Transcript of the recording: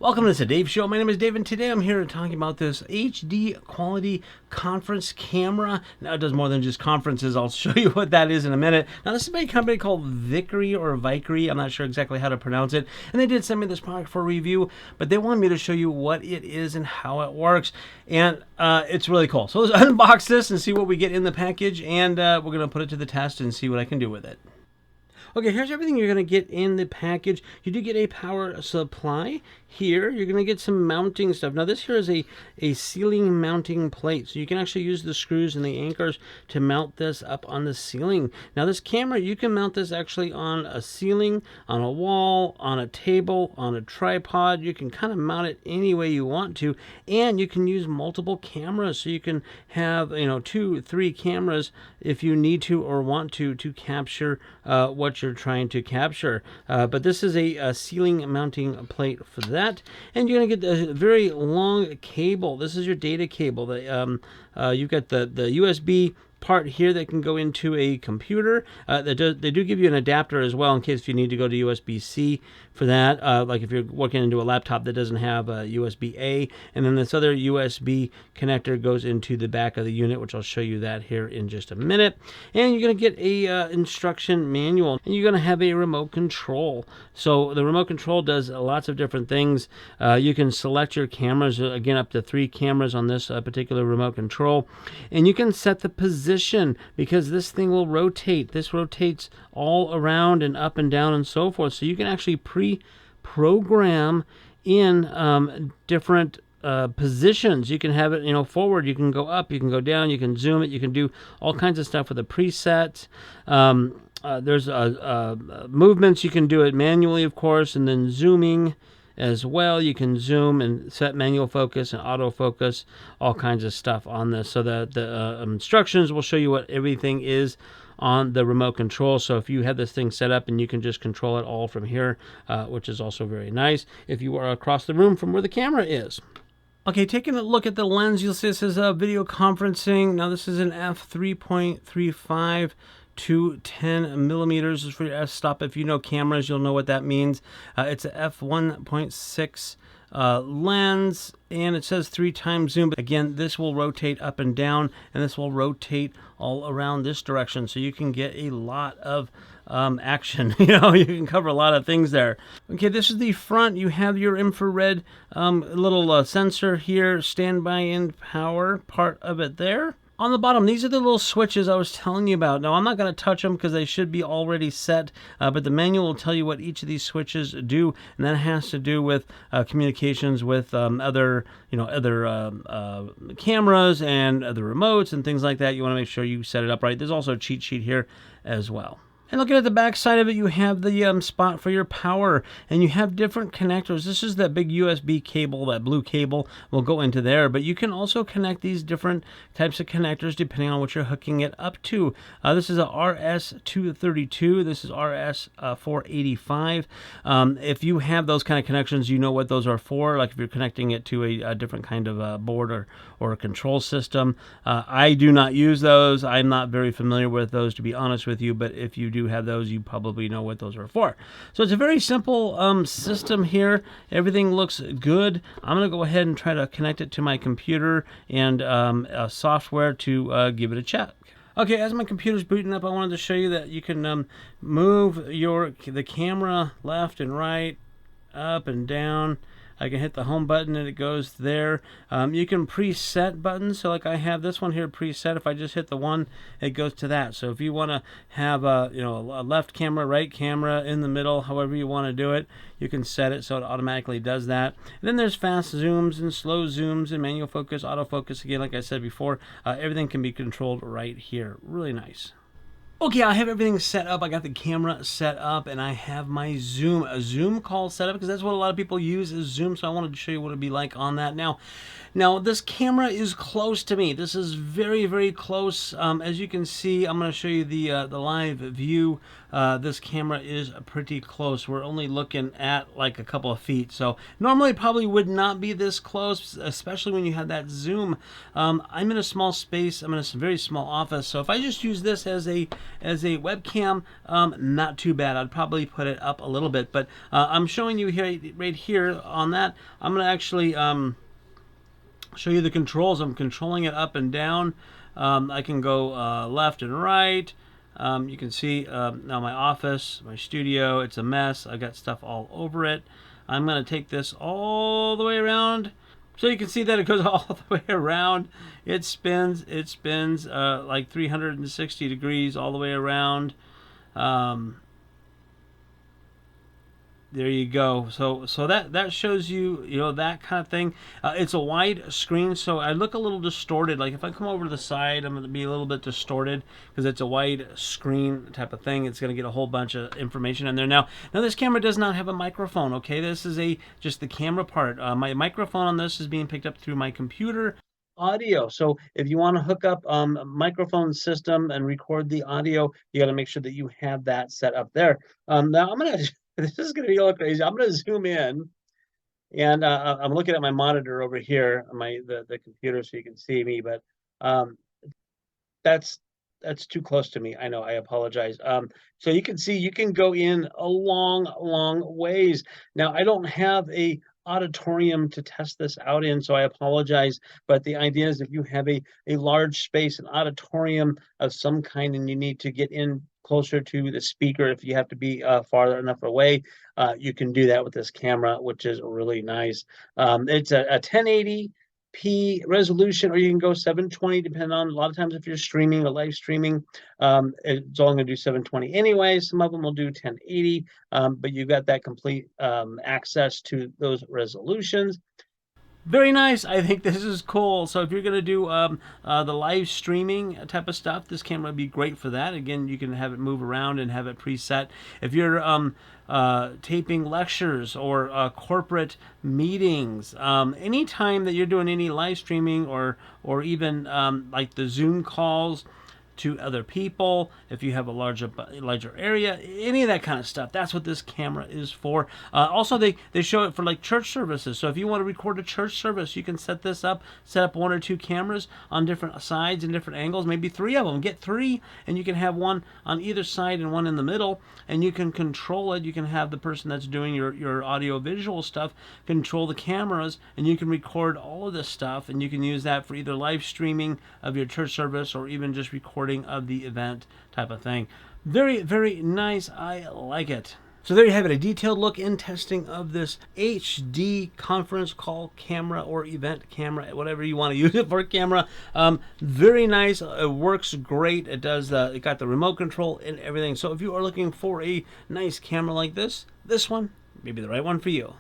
Welcome to the Dave Show. My name is Dave, and today I'm here talking about this HD quality conference camera. Now, it does more than just conferences. I'll show you what that is in a minute. Now, this is by a company called Vickery or Vickery. I'm not sure exactly how to pronounce it. And they did send me this product for review, but they wanted me to show you what it is and how it works. And it's really cool. So let's unbox this and see what we get in the package, and we're going to put it to the test and see what I can do with it. Okay, here's everything you're going to get in the package. You do get a power supply here. You're going to get some mounting stuff. Now, this here is a ceiling mounting plate, so you can actually use the screws and the anchors to mount this up on the ceiling. Now, this camera, you can mount this actually on a ceiling, on a wall, on a table, on a tripod. You can kind of mount it any way you want to, and you can use multiple cameras, so you can have 2, 3 cameras if you need to or want to capture what you're trying to capture. But this is a ceiling mounting plate for that, and you're going to get a very long cable. This is your data cable. You've got the USB part here that can go into a computer. They do give you an adapter as well in case if you need to go to USB-C for that, like if you're working into a laptop that doesn't have a USB-A. And then this other USB connector goes into the back of the unit, which I'll show you that here in just a minute. And you're going to get a instruction manual, and you're going to have a remote control. So the remote control does lots of different things. You can select your cameras, again up to 3 cameras on this particular remote control, and you can set the position because this thing will rotate. This rotates all around and up and down and so forth. So you can actually pre-program in different positions. You can have it, forward. You can go up. You can go down. You can zoom it. You can do all kinds of stuff with the presets. There's movements. You can do it manually, of course, and then zooming as well. You can zoom and set manual focus and autofocus, all kinds of stuff on this. So the instructions will show you what everything is on the remote control. So if you have this thing set up, and you can just control it all from here, which is also very nice if you are across the room from where the camera is. Okay, taking a look at the lens, you'll see this is video conferencing. Now this is an f3.35 to 10 millimeters is for your f-stop. If you know cameras, you'll know what that means. It's a f1.6 lens, and it says 3 times zoom. But again, this will rotate up and down, and this will rotate all around this direction, so you can get a lot of action. You can cover a lot of things there. Okay, this is the front. You have your infrared little sensor here, standby and power part of it there. On the bottom, these are the little switches I was telling you about. Now, I'm not going to touch them because they should be already set, but the manual will tell you what each of these switches do, and that has to do with communications with other cameras and other remotes and things like that. You want to make sure you set it up right. There's also a cheat sheet here as well. And looking at the back side of it, you have the spot for your power, and you have different connectors. This is that big USB cable, that blue cable will go into there, but you can also connect these different types of connectors depending on what you're hooking it up to. This is a RS-232. This is RS-485. If you have those kind of connections, you know what those are for, like if you're connecting it to a different kind of board or a control system. I do not use those. I'm not very familiar with those, to be honest with you, but if you do have those, you probably know what those are for. So it's a very simple system here. Everything looks good. I'm going to go ahead and try to connect it to my computer and software to give it a check. Okay, as my computer's booting up, I wanted to show you that you can move the camera left and right, up and down. I can hit the home button and it goes there. You can preset buttons. So like I have this one here preset. If I just hit the one, it goes to that. So if you want to have a left camera, right camera, in the middle, however you want to do it, you can set it so it automatically does that. And then there's fast zooms and slow zooms and manual focus, autofocus. Again, like I said before, everything can be controlled right here. Really nice. Okay, I have everything set up. I got the camera set up, and I have my a Zoom call set up, because that's what a lot of people use is Zoom. So I wanted to show you what it'd be like on that. Now this camera is close to me. This is very, very close. As you can see, I'm going to show you the live view. This camera is pretty close. We're only looking at like a couple of feet. So normally it probably would not be this close, especially when you have that zoom. I'm in a small space. I'm in a very small office. So if I just use this as a as a webcam, not too bad. I'd probably put it up a little bit, but I'm showing you here, right here on that. I'm going to actually show you the controls. I'm controlling it up and down. I can go left and right. You can see now my office, my studio, it's a mess. I got stuff all over it. I'm going to take this all the way around. So you can see that it goes all the way around. It spins like 360 degrees all the way around. There you go. So that shows you, that kind of thing. It's a wide screen, so I look a little distorted. Like if I come over to the side, I'm going to be a little bit distorted because it's a wide screen type of thing. It's going to get a whole bunch of information in there. Now this camera does not have a microphone. Okay, this is just the camera part. My microphone on this is being picked up through my computer audio. So if you want to hook up a microphone system and record the audio, you got to make sure that you have that set up there. Now I'm gonna. This is going to be a little crazy. I'm going to zoom in, and I'm looking at my monitor over here on the computer, so you can see me. But that's too close to me. I know. I apologize. So you can see you can go in a long ways. Now I don't have a auditorium to test this out in, so I apologize. But the idea is if you have a large space, an auditorium of some kind, and you need to get in closer to the speaker, if you have to be farther enough away, you can do that with this camera, which is really nice. It's a 1080p resolution, or you can go 720, depending on, a lot of times if you're streaming or live streaming, it's only going to do 720 anyway. Some of them will do 1080, but you got that complete access to those resolutions. Very nice. I think this is cool. So if you're going to do the live streaming type of stuff, this camera would be great for that. Again, you can have it move around and have it preset. If you're taping lectures or corporate meetings, anytime that you're doing any live streaming or even like the Zoom calls to other people, if you have a larger area, any of that kind of stuff, that's what this camera is for. Also, they show it for like church services. So if you want to record a church service, you can set up 1 or 2 cameras on different sides and different angles, maybe 3 of them. Get 3, and you can have one on either side and one in the middle, and you can control it. You can have the person that's doing your audio visual stuff control the cameras, and you can record all of this stuff, and you can use that for either live streaming of your church service or even just recording of the event type of thing. Very, very nice. I like it. So there you have it, a detailed look in testing of this HD conference call camera or event camera, whatever you want to use it for, camera. Very nice. It works great. It does. It got the remote control and everything. So if you are looking for a nice camera like this one may be the right one for you.